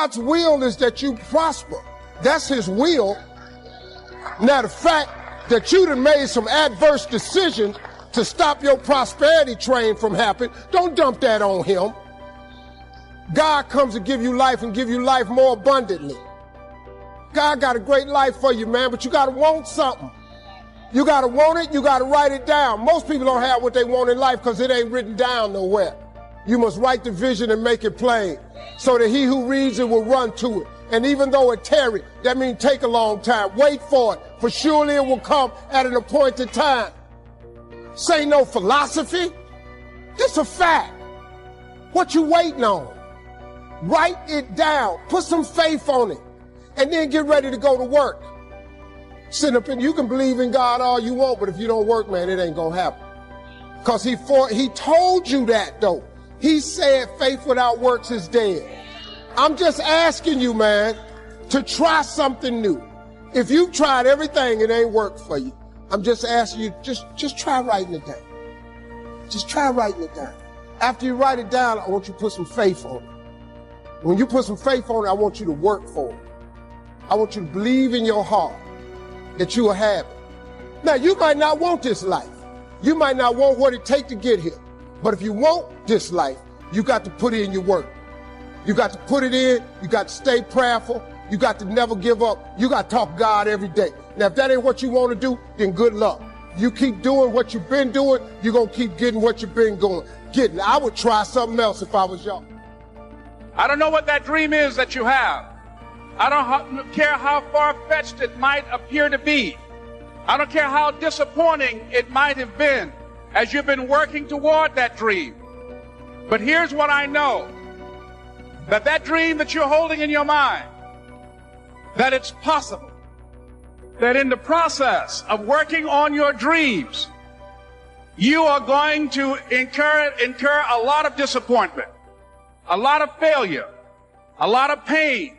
God's will is that you prosper. That's his will. Now, the fact that you done made some adverse decisions to stop your prosperity train from happening, don't dump that on him. God comes to give you life and give you life more abundantly. God got a great life for you, man, but you got to want something. You got to want it, you got to write it down. Most people don't have what they want in life because it ain't written down nowhere. You must write the vision and make it plain so that he who reads it will run to it. And even though it tarry, that means take a long time. Wait for it, for surely it will come at an appointed time. Say no philosophy. It's a fact. What you waiting on? Write it down. Put some faith on it. And then get ready to go to work. Sit up and you can believe in God all you want, but if you don't work, man, it ain't gonna happen. Because he told you that, though. He said faith without works is dead. I'm just asking you, man, to try something new. If you've tried everything, it ain't worked for you. I'm just asking you, just try writing it down. Just try writing it down. After you write it down, I want you to put some faith on it. When you put some faith on it, I want you to work for it. I want you to believe in your heart that you will have it. Now, you might not want this life. You might not want what it takes to get here. But if you want this life, you got to put in your work. You got to put it in. You got to stay prayerful. You got to never give up. You got to talk to God every day. Now, if that ain't what you want to do, then good luck. You keep doing what you've been doing, you're going to keep getting what you've been getting. I would try something else if I was y'all. I don't know what that dream is that you have. I don't care how far-fetched it might appear to be. I don't care how disappointing it might have been as you've been working toward that dream. But here's what I know. That dream that you're holding in your mind, that it's possible. That in the process of working on your dreams, you are going to incur a lot of disappointment, a lot of failure, a lot of pain,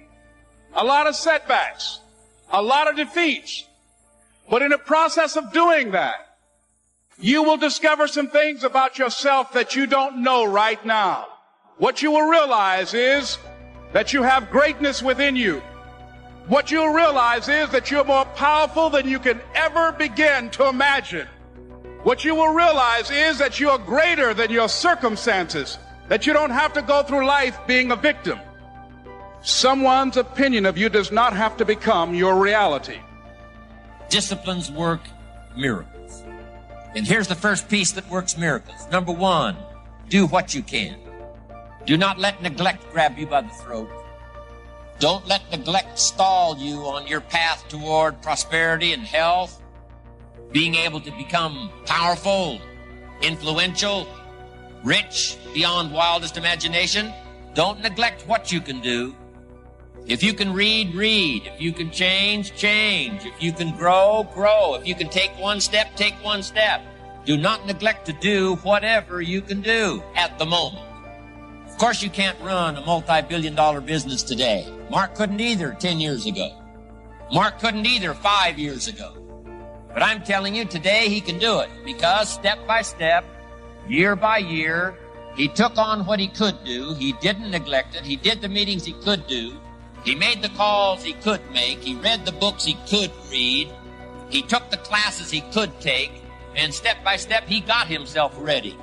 a lot of setbacks, a lot of defeats. But in the process of doing that, you will discover some things about yourself that you don't know right now. What you will realize is that you have greatness within you. What you'll realize is that you're more powerful than you can ever begin to imagine. What you will realize is that you're greater than your circumstances, that you don't have to go through life being a victim. Someone's opinion of you does not have to become your reality. Disciplines work miracles. And here's the first piece that works miracles. Number one, do what you can. Do not let neglect grab you by the throat. Don't let neglect stall you on your path toward prosperity and health, being able to become powerful, influential, rich beyond wildest imagination. Don't neglect what you can do. If you can read, read. If you can change, change. If you can grow, grow. If you can take one step, take one step. Do not neglect to do whatever you can do at the moment. Of course, you can't run a multi-billion-dollar business today. Mark couldn't either 10 years ago. Mark couldn't either 5 years ago. But I'm telling you, today he can do it because step by step, year by year, he took on what he could do. He didn't neglect it. He did the meetings he could do. He made the calls he could make. He read the books he could read. He took the classes he could take. And step by step, he got himself ready.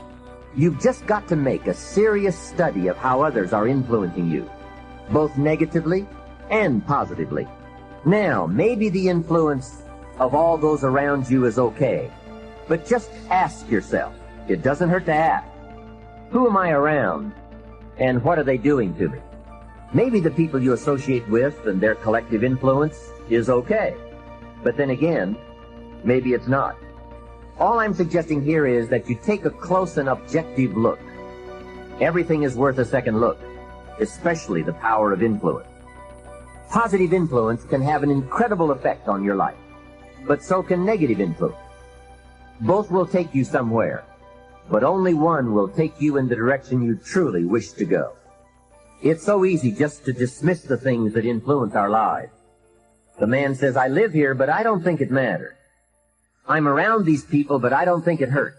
You've just got to make a serious study of how others are influencing you, both negatively and positively. Now, maybe the influence of all those around you is okay, but just ask yourself, it doesn't hurt to ask, who am I around, and what are they doing to me? Maybe the people you associate with and their collective influence is okay, but then again, maybe it's not. All I'm suggesting here is that you take a close and objective look. Everything is worth a second look, especially the power of influence. Positive influence can have an incredible effect on your life, but so can negative influence. Both will take you somewhere, but only one will take you in the direction you truly wish to go. It's so easy just to dismiss the things that influence our lives. The man says, I live here, but I don't think it matters. I'm around these people, but I don't think it hurts.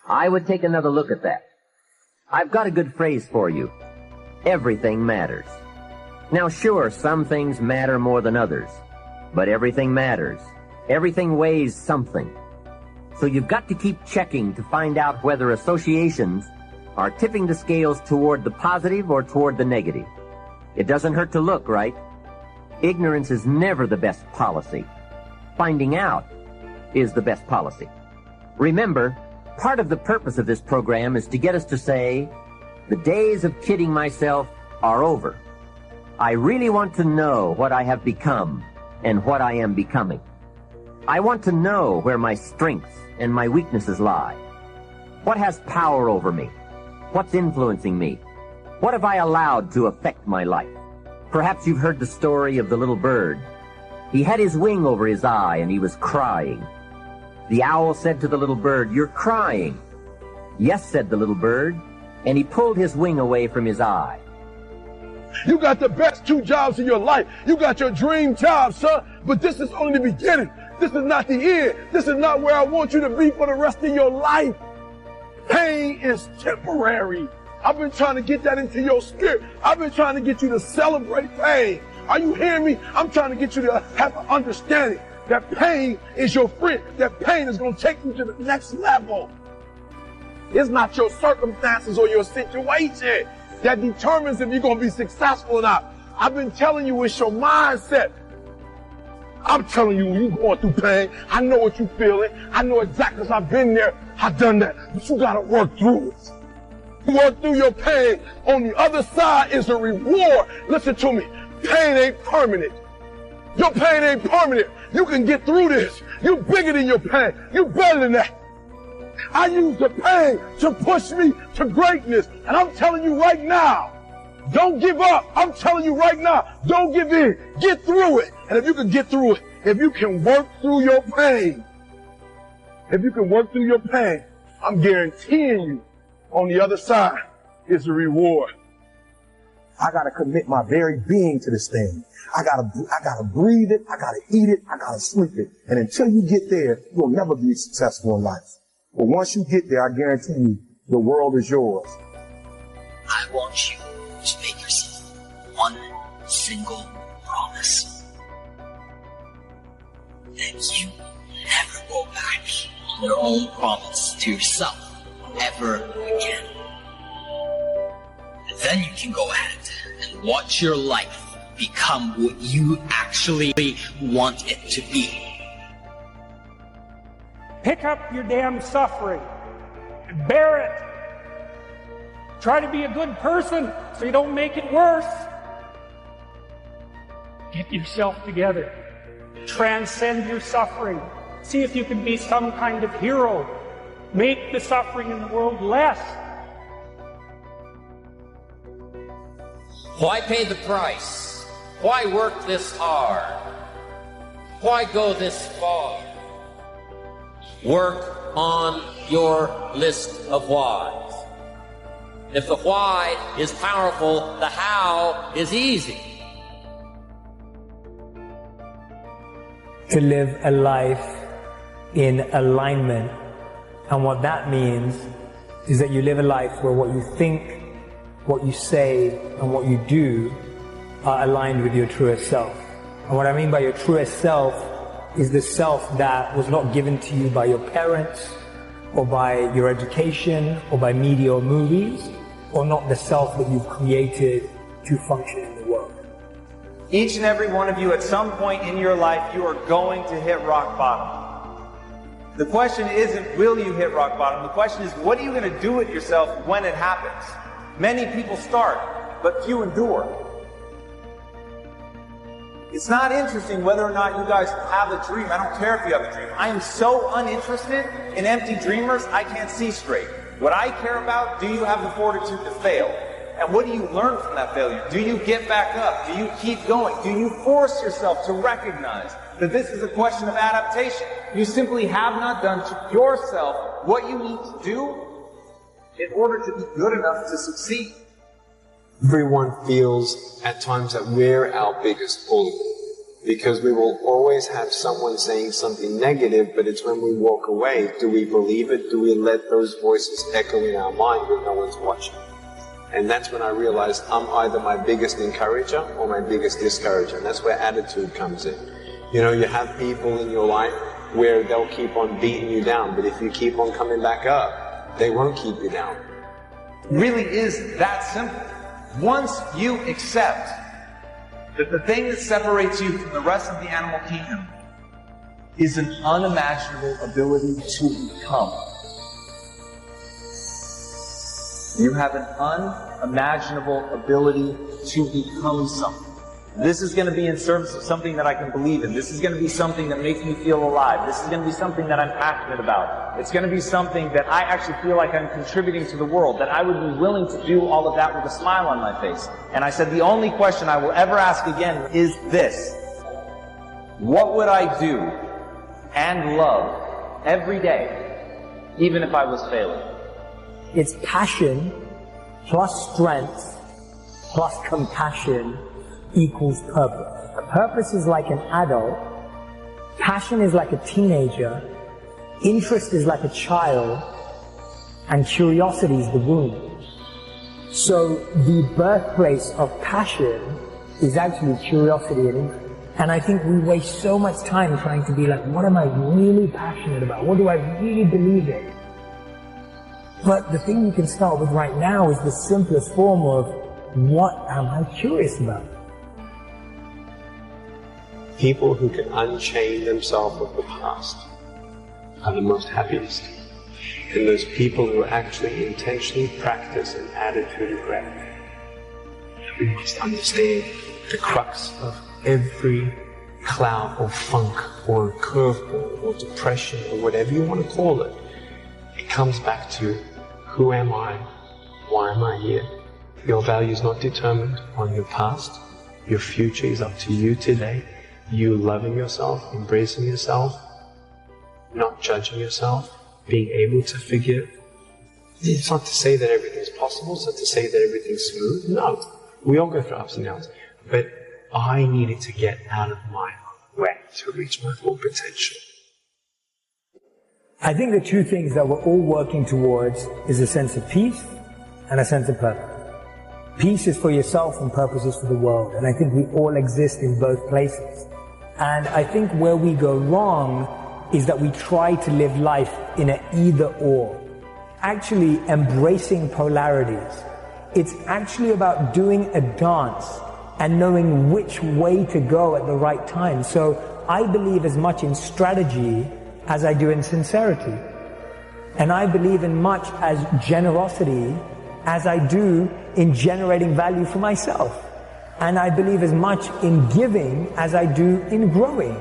I would take another look at that. I've got a good phrase for you. Everything matters. Now sure, some things matter more than others, but everything matters. Everything weighs something. So you've got to keep checking to find out whether associations are tipping the scales toward the positive or toward the negative. It doesn't hurt to look, right? Ignorance is never the best policy. Finding out is the best policy. Remember, part of the purpose of this program is to get us to say, the days of kidding myself are over. I really want to know what I have become and what I am becoming. I want to know where my strengths and my weaknesses lie. What has power over me? What's influencing me? What have I allowed to affect my life? Perhaps you've heard the story of the little bird. He had his wing over his eye and he was crying. The owl said to the little bird, "You're crying." "Yes," said the little bird, and he pulled his wing away from his eye. You got the best 2 jobs in your life. You got your dream job, son, but this is only the beginning. This is not the end. This is not where I want you to be for the rest of your life. Pain is temporary. I've been trying to get that into your spirit. I've been trying to get you to celebrate pain. Are you hearing me? I'm trying to get you to have an understanding that pain is your friend. That pain is going to take you to the next level. It's not your circumstances or your situation that determines if you're going to be successful or not. I've been telling you it's your mindset. I'm telling you, when you're going through pain, I know what you're feeling. I know exactly, because I've been there. I've done that. But you got to work through it. Work through your pain. On the other side is a reward. Listen to me. Pain ain't permanent. Your pain ain't permanent. You can get through this. You're bigger than your pain. You're better than that. I use the pain to push me to greatness. And I'm telling you right now, don't give up. I'm telling you right now, don't give in. Get through it. And if you can get through it, if you can work through your pain, I'm guaranteeing you on the other side is a reward. I got to commit my very being to this thing. I gotta breathe it. I gotta eat it. I gotta sleep it. And until you get there, you'll never be successful in life. But once you get there, I guarantee you, the world is yours. I want you to make yourself one single promise. That you never go back on your own promise to yourself ever again. And then you can go ahead and watch your life become what you actually want it to be. Pick up your damn suffering and bear it. Try to be a good person so you don't make it worse. Get yourself together. Transcend your suffering. See if you can be some kind of hero. Make the suffering in the world less. Why pay the price? Why work this hard? Why go this far? Work on your list of whys. If the why is powerful, the how is easy. To live a life in alignment. And what that means is that you live a life where what you think, what you say, and what you do are aligned with your truest self. And what I mean by your truest self is the self that was not given to you by your parents, or by your education, or by media or movies, or not the self that you've created to function in the world. Each and every one of you, at some point in your life, you are going to hit rock bottom. The question isn't, will you hit rock bottom? The question is, what are you going to do with yourself when it happens? Many people start, but few endure. It's not interesting whether or not you guys have a dream. I don't care if you have a dream. I am so uninterested in empty dreamers, I can't see straight. What I care about, do you have the fortitude to fail? And what do you learn from that failure? Do you get back up? Do you keep going? Do you force yourself to recognize that this is a question of adaptation? You simply have not done to yourself what you need to do in order to be good enough to succeed. Everyone feels at times that we're our biggest bully, because we will always have someone saying something negative, but it's when we walk away, do we believe it? Do we let those voices echo in our mind when no one's watching? And that's when I realized I'm either my biggest encourager or my biggest discourager. And that's where attitude comes in. You know, you have people in your life where they'll keep on beating you down, but if you keep on coming back up, they won't keep you down. It really is that simple. Once you accept that the thing that separates you from the rest of the animal kingdom is an unimaginable ability to become. You have an unimaginable ability to become something. This is going to be in service of something that I can believe in. This is going to be something that makes me feel alive. This is going to be something that I'm passionate about. It's going to be something that I actually feel like I'm contributing to the world, that I would be willing to do all of that with a smile on my face. And I said, the only question I will ever ask again is this. What would I do and love every day, even if I was failing? It's passion plus strength plus compassion equals purpose. Purpose is like an adult, passion is like a teenager, interest is like a child, and curiosity is the womb. So the birthplace of passion is actually curiosity and interest. And I think we waste so much time trying to be like, what am I really passionate about? What do I really believe in? But the thing you can start with right now is the simplest form of, what am I curious about? People who can unchain themselves of the past are the most happiest. And those people who actually intentionally practice an attitude of gratitude. We must understand the crux of every cloud or funk or curveball or depression or whatever you want to call it. It comes back to, who am I? Why am I here? Your value is not determined on your past. Your future is up to you today. You loving yourself, embracing yourself, not judging yourself, being able to forgive. It's not to say that everything's possible, it's not to say that everything's smooth. No, we all go through ups and downs. But I needed to get out of my way to reach my full potential. I think the two things that we're all working towards is a sense of peace and a sense of purpose. Peace is for yourself and purpose is for the world. And I think we all exist in both places. And I think where we go wrong is that we try to live life in an either-or. Actually embracing polarities. It's actually about doing a dance and knowing which way to go at the right time. So I believe as much in strategy as I do in sincerity. And I believe in much as generosity as I do in generating value for myself. And I believe as much in giving as I do in growing.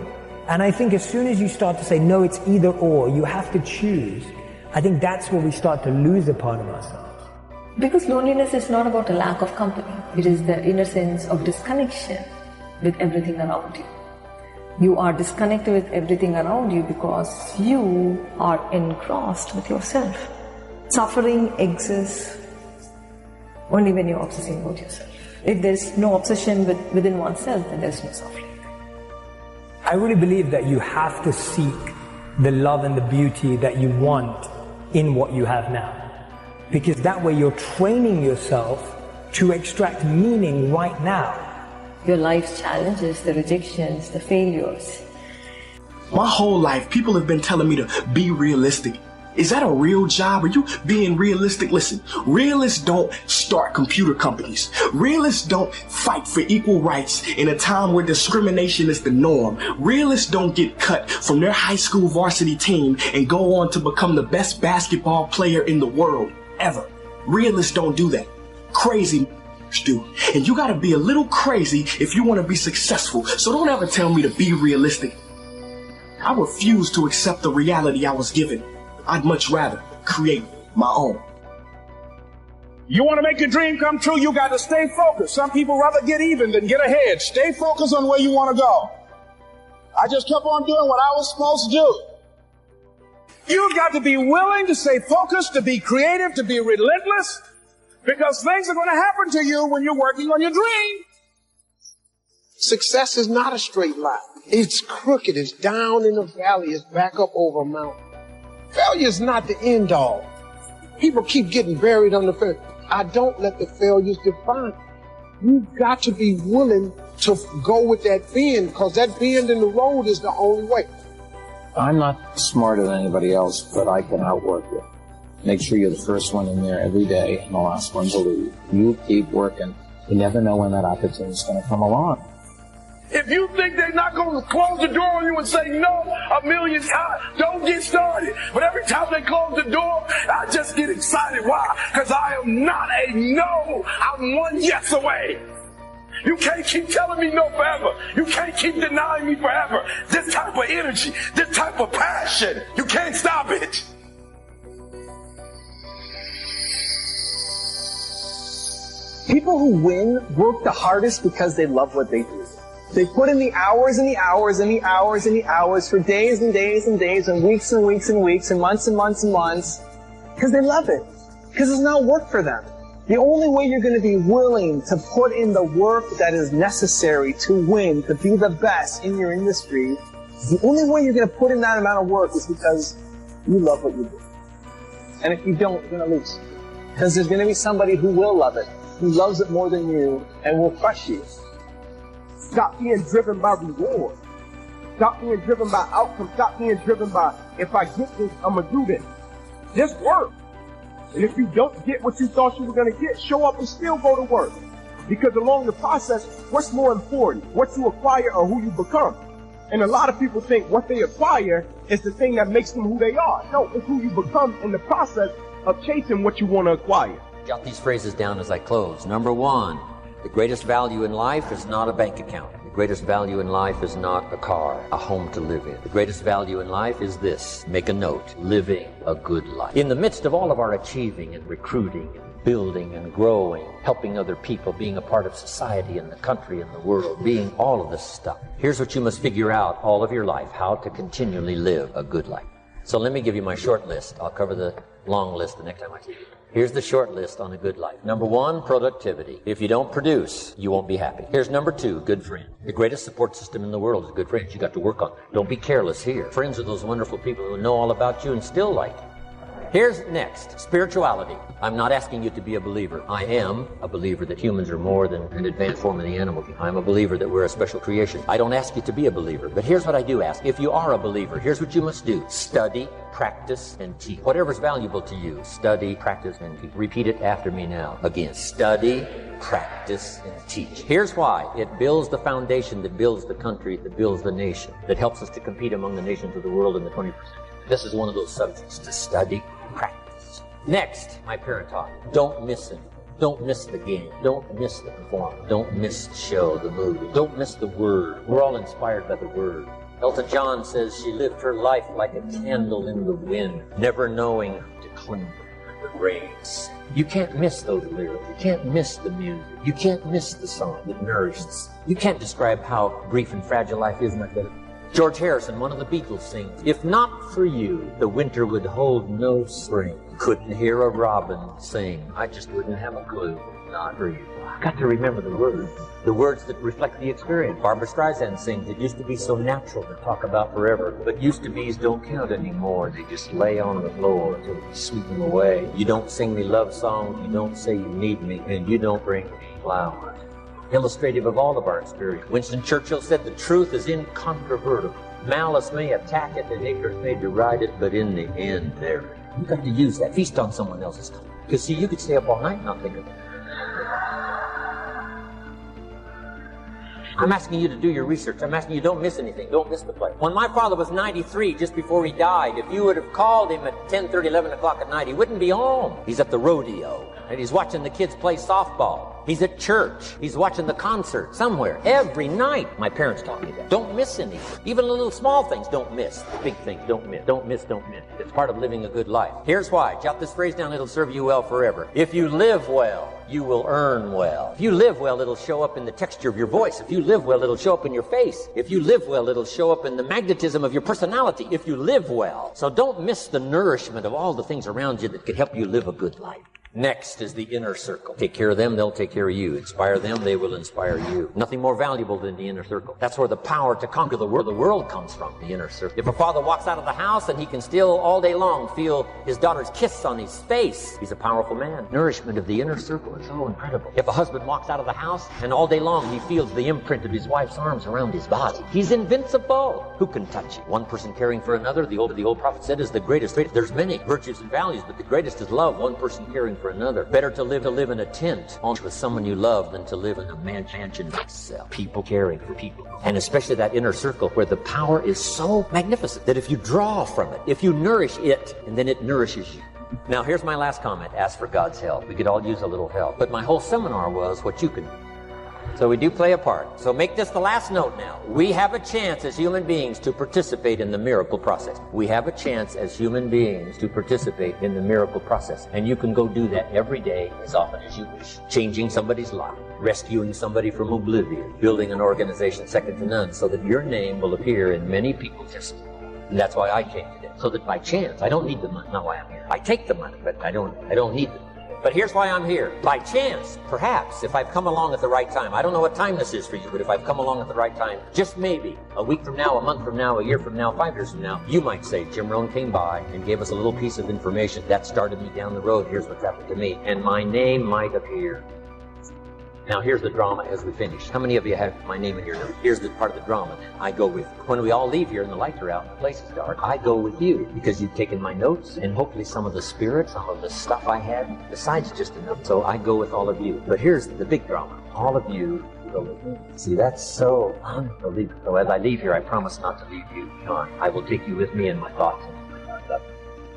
And I think as soon as you start to say, no, it's either or, you have to choose, I think that's where we start to lose a part of ourselves. Because loneliness is not about a lack of company. It is the inner sense of disconnection with everything around you. You are disconnected with everything around you because you are engrossed with yourself. Suffering exists only when you're obsessing about yourself. If there's no obsession within oneself, then there's no suffering. I really believe that you have to seek the love and the beauty that you want in what you have now. Because that way you're training yourself to extract meaning right now. Your life's challenges, the rejections, the failures. My whole life, people have been telling me to be realistic. Is that a real job? Are you being realistic? Listen, realists don't start computer companies. Realists don't fight for equal rights in a time where discrimination is the norm. Realists don't get cut from their high school varsity team and go on to become the best basketball player in the world, ever. Realists don't do that. Crazy do. And you gotta be a little crazy if you want to be successful. So don't ever tell me to be realistic. I refuse to accept the reality I was given. I'd much rather create my own. You want to make your dream come true, you got to stay focused. Some people rather get even than get ahead. Stay focused on where you want to go. I just kept on doing what I was supposed to do. You've got to be willing to stay focused, to be creative, to be relentless, because things are going to happen to you when you're working on your dream. Success is not a straight line. It's crooked. It's down in a valley. It's back up over a mountain. Failure is not the end all. People keep getting buried under failure. I don't let the failures define you. You've got to be willing to go with that bend, because that bend in the road is the only way. I'm not smarter than anybody else, but I can outwork you. Make sure you're the first one in there every day and the last one to leave. You keep working. You never know when that opportunity is going to come along. If you think they're not going to close the door on you and say no a million times, don't get started. But every time they close the door, I just get excited. Why? Because I am not a no. I'm one yes away. You can't keep telling me no forever. You can't keep denying me forever. This type of energy, this type of passion, you can't stop it. People who win work the hardest because they love what they do. They put in the hours and the hours and the hours and the hours for days and days and days and weeks and weeks and weeks and months and months and months because they love it. Because it's not work for them. The only way you're going to be willing to put in the work that is necessary to win, to be the best in your industry, the only way you're going to put in that amount of work is because you love what you do. And if you don't, you're going to lose. Because there's going to be somebody who will love it, who loves it more than you, and will crush you. Stop being driven by reward. Stop being driven by outcome. Stop being driven by, if I get this, I'm going to do this. Just work. And if you don't get what you thought you were going to get, show up and still go to work. Because along the process, what's more important? What you acquire or who you become? And a lot of people think what they acquire is the thing that makes them who they are. No, it's who you become in the process of chasing what you want to acquire. Jot these phrases down as I close. Number one, the greatest value in life is not a bank account. The greatest value in life is not a car, a home to live in. The greatest value in life is this. Make a note. Living a good life. In the midst of all of our achieving and recruiting and building and growing, helping other people, being a part of society and the country and the world, being all of this stuff, here's what you must figure out all of your life, how to continually live a good life. So let me give you my short list. I'll cover the long list the next time I see you. Here's the short list on a good life. Number one, productivity. If you don't produce, you won't be happy. Here's number two, good friends. The greatest support system in the world is good friends. You got to work on it. Don't be careless here. Friends are those wonderful people who know all about you and still like you. Here's next, spirituality. I'm not asking you to be a believer. I am a believer that humans are more than an advanced form of the animal. I'm a believer that we're a special creation. I don't ask you to be a believer, but here's what I do ask. If you are a believer, here's what you must do. Study, practice, and teach. Whatever's valuable to you, study, practice, and teach. Repeat it after me now. Again, study, practice, and teach. Here's why. It builds the foundation that builds the country, that builds the nation, that helps us to compete among the nations of the world in the 21st century. This is one of those subjects, to study, practice. Next, my parent taught, don't miss it. Don't miss the game. Don't miss the performance. Don't miss the show, the movie. Don't miss the word. We're all inspired by the word. Elton John says she lived her life like a candle in the wind, never knowing to cling to the rains. You can't miss those lyrics. You can't miss the music. You can't miss the song that nourishes. You can't describe how brief and fragile life is much better. George Harrison, one of the Beatles, sings, if not for you, the winter would hold no spring. Couldn't hear a robin sing. I just wouldn't have a clue. Not for you. I've got to remember the words that reflect the experience. Barbra Streisand sings, it used to be so natural to talk about forever, but used to be's don't count anymore. They just lay on the floor until we sweep them away. You don't sing me love songs, you don't say you need me, and you don't bring me flowers. Illustrative of all of our experience. Winston Churchill said the truth is incontrovertible. Malice may attack it and hatred may deride it, but in the end, there. You've got to use that. Feast on someone else's time. Because see, you could stay up all night and not think of it. I'm asking you to do your research. I'm asking you, don't miss anything. Don't miss the play. When my father was 93, just before he died, if you would have called him at 10:30, 11 o'clock at night, he wouldn't be home. He's at the rodeo, and he's watching the kids play softball. He's at church. He's watching the concert somewhere. Every night, my parents taught me that. Don't miss anything. Even the little small things, don't miss. The big things, don't miss. Don't miss, don't miss. It's part of living a good life. Here's why. Jot this phrase down. It'll serve you well forever. If you live well, you will earn well. If you live well, it'll show up in the texture of your voice. If you live well, it'll show up in your face. If you live well, it'll show up in the magnetism of your personality. If you live well. So don't miss the nourishment of all the things around you that could help you live a good life. Next is the inner circle. Take care of them, they'll take care of you. Inspire them, they will inspire you. Nothing more valuable than the inner circle. That's where the power to conquer the world comes from, the inner circle. If a father walks out of the house and he can still all day long feel his daughter's kiss on his face, he's a powerful man. Nourishment of the inner circle is so incredible. If a husband walks out of the house and all day long he feels the imprint of his wife's arms around his body, he's invincible. Who can touch you? One person caring for another, the old prophet said, is the greatest. There's many virtues and values, but the greatest is love. One person caring for another. Better to live in a tent with someone you love than to live in a mansion by yourself. People caring for people. And especially that inner circle where the power is so magnificent that if you draw from it, if you nourish it, and then it nourishes you. Now here's my last comment. Ask for God's help. We could all use a little help. But my whole seminar was what you can do. So we do play a part. So make this the last note now. We have a chance as human beings to participate in the miracle process. We have a chance as human beings to participate in the miracle process. And you can go do that every day as often as you wish. Changing somebody's life, rescuing somebody from oblivion, building an organization second to none so that your name will appear in many people's history. And that's why I came today. So that by chance, I don't need the money. Not why I'm here. I take the money, but I don't need the money. But here's why I'm here. By chance, perhaps, if I've come along at the right time, I don't know what time this is for you, but if I've come along at the right time, just maybe, a week from now, a month from now, a year from now, 5 years from now, you might say, Jim Rohn came by and gave us a little piece of information that started me down the road. Here's what's happened to me. And my name might appear. Now here's the drama as we finish. How many of you have my name in your notes? Here's the part of the drama. I go with you. When we all leave here and the lights are out and the place is dark, I go with you because you've taken my notes and hopefully some of the spirit, some of the stuff I had, besides just enough. So I go with all of you. But here's the big drama. All of you go with me. See, that's so unbelievable. So as I leave here, I promise not to leave you behind. I will take you with me in my thoughts.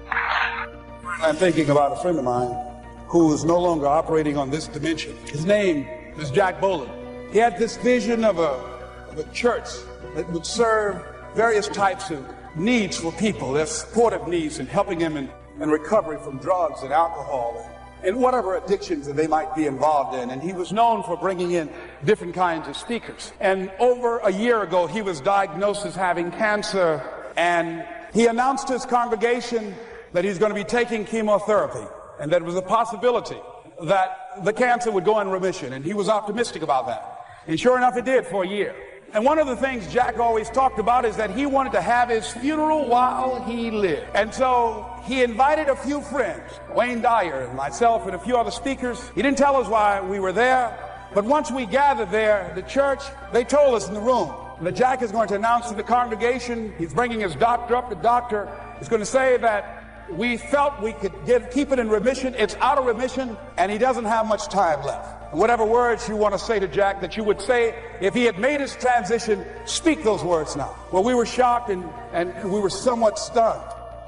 I'm thinking about a friend of mine who is no longer operating on this dimension. His name is Jack Boland. He had this vision of a church that would serve various types of needs for people, their supportive needs, and helping them in recovery from drugs and alcohol and whatever addictions that they might be involved in. And he was known for bringing in different kinds of speakers. And over a year ago, he was diagnosed as having cancer, and he announced to his congregation that he's going to be taking chemotherapy, and that it was a possibility that the cancer would go in remission, and he was optimistic about that. And sure enough, it did for a year. And one of the things Jack always talked about is that he wanted to have his funeral while he lived. And so he invited a few friends, Wayne Dyer and myself and a few other speakers. He didn't tell us why we were there, but once we gathered there, the church, they told us in the room that Jack is going to announce to the congregation, he's bringing his doctor up. The doctor is going to say that we felt we could keep it in remission. It's out of remission, and he doesn't have much time left. And whatever words you want to say to Jack that you would say if he had made his transition, speak those words now. Well, we were shocked and we were somewhat stunned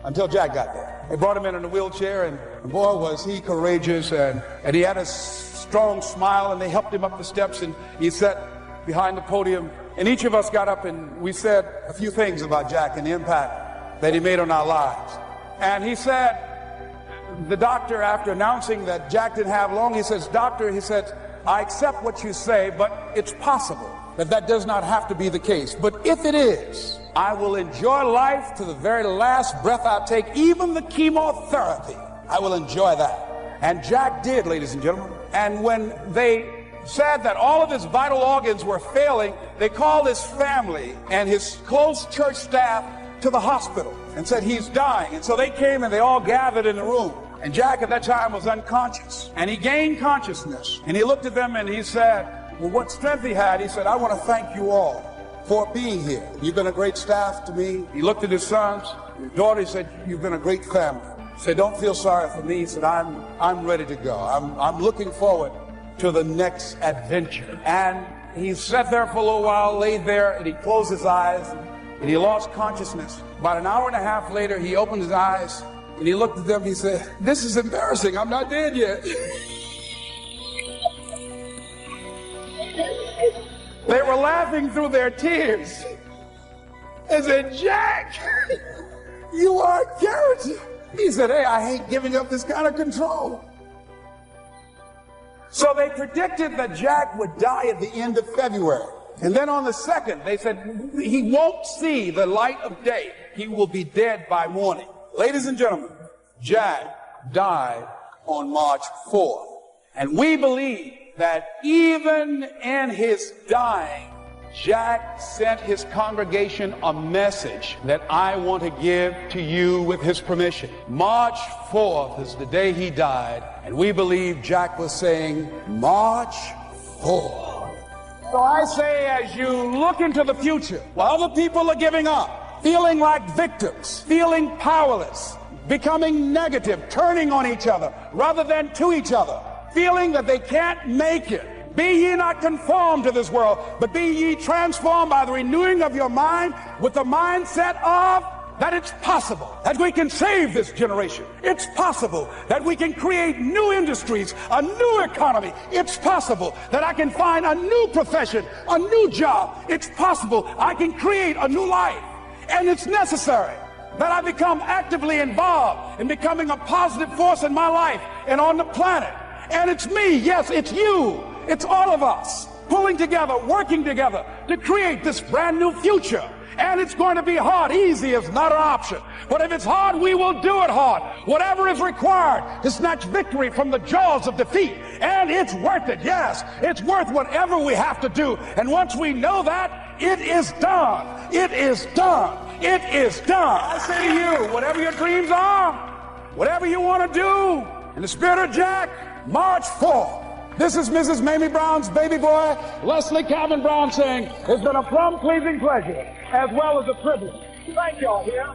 until Jack got there. They brought him in a wheelchair, and boy, was he courageous, and he had a strong smile, and they helped him up the steps, and he sat behind the podium. And each of us got up and we said a few things about Jack and the impact that he made on our lives. And he said, the doctor, after announcing that Jack didn't have long, he says, Doctor, he said, I accept what you say, but it's possible that does not have to be the case. But if it is, I will enjoy life to the very last breath I take, even the chemotherapy. I will enjoy that. And Jack did, ladies and gentlemen. And when they said that all of his vital organs were failing, they called his family and his close church staff to the hospital and said he's dying. And so they came and they all gathered in the room. And Jack at that time was unconscious. And he gained consciousness. And he looked at them and he said, well, what strength he had, he said, I want to thank you all for being here. You've been a great staff to me. He looked at his sons, his daughter, he said, you've been a great family. He said, don't feel sorry for me. He said, I'm ready to go. I'm looking forward to the next adventure. And he sat there for a little while, laid there, and he closed his eyes. And he lost consciousness. About an hour and a half later, he opened his eyes and he looked at them. He said, this is embarrassing. I'm not dead yet. They were laughing through their tears. I said, Jack, you are a character. He said, hey, I hate giving up this kind of control. So they predicted that Jack would die at the end of February. And then on the 2nd, they said, he won't see the light of day. He will be dead by morning. Ladies and gentlemen, Jack died on March 4th. And we believe that even in his dying, Jack sent his congregation a message that I want to give to you with his permission. March 4th is the day he died, and we believe Jack was saying, March 4th. So I say, as you look into the future, while other people are giving up, feeling like victims, feeling powerless, becoming negative, turning on each other rather than to each other, feeling that they can't make it, be ye not conformed to this world, but be ye transformed by the renewing of your mind with the mindset of that it's possible that we can save this generation. It's possible that we can create new industries, a new economy. It's possible that I can find a new profession, a new job. It's possible I can create a new life. And it's necessary that I become actively involved in becoming a positive force in my life and on the planet. And it's me, yes, it's you. It's all of us pulling together, working together to create this brand new future. And it's going to be hard. Easy is not an option. But if it's hard, we will do it hard. Whatever is required to snatch victory from the jaws of defeat. And it's worth it. Yes, it's worth whatever we have to do. And once we know that, it is done. It is done. It is done. I say to you, whatever your dreams are, whatever you want to do, in the spirit of Jack, March 4th. This is Mrs. Mamie Brown's baby boy, Leslie Calvin Brown, saying, it's been a plum-pleasing pleasure as well as a privilege. Thank y'all here.